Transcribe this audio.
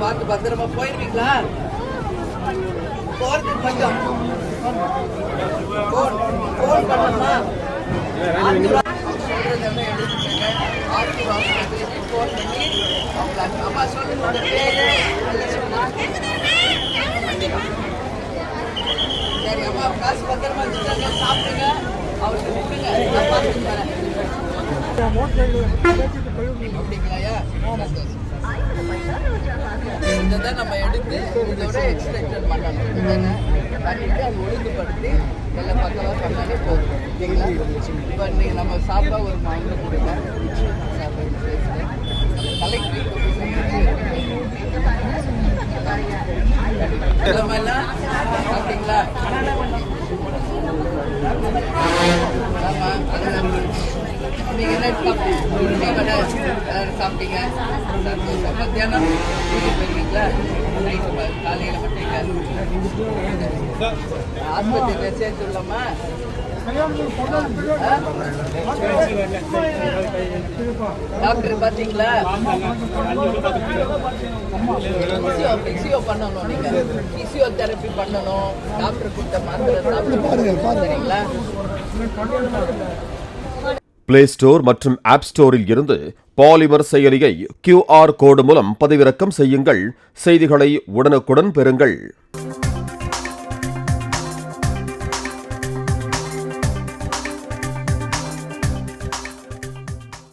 பார்த்து பத்திரமா போயிருவீங்களா? போறதுக்கு கொஞ்சம் ஃபோன் பண்ணணுமா? ஃபோன் பண்ணி அம்மா சொல்லுங்க சரி அம்மா காசு பத்திரமா வச்சுட்டாங்க, சாப்பிடுங்க, அவருக்கு விட்டுங்க, நான் பார்த்துட்டு வரேன். அப்படிங்களாயா? இதை தான் நம்ம எடுத்து இதோட எக்ஸ்டென்ஷன் பண்ணணும். பண்ணிட்டு அது ஒழுங்குபடுத்தி எல்லாம் பக்கமாக பண்ணாலே போதும். ஓகேங்களா? இப்போ நீங்கள் நம்ம சாப்பிட்டா ஒரு மாவு கொடுங்க. கலெக்டர் சாப்பிட்டீங்களா? நீங்க என்ன சாப்பிட்டீங்க? மத்தியானம் வீட்டுக்கு போயிருக்கீங்களா? நைட்டு காலையில் மட்டும் ஆஸ்பத்திரியில் சேர்த்துள்ளோமா? டாக்டர் பார்த்தீங்களா? பிசியோ பண்ணணும், நீங்க பிசியோதெரப்பி பண்ணணும். டாக்டர் கொடுத்த மாத்திரை சாப்பிட்டு சரிங்களா? பிளே ஸ்டோர் மற்றும் ஆப் ஸ்டோரில் இருந்து பாலிமர் செயலியை QR கோடு மூலம் பதிவிறக்கம் செய்யுங்கள். செய்திகளை உடனுக்குடன் பெறுங்கள்.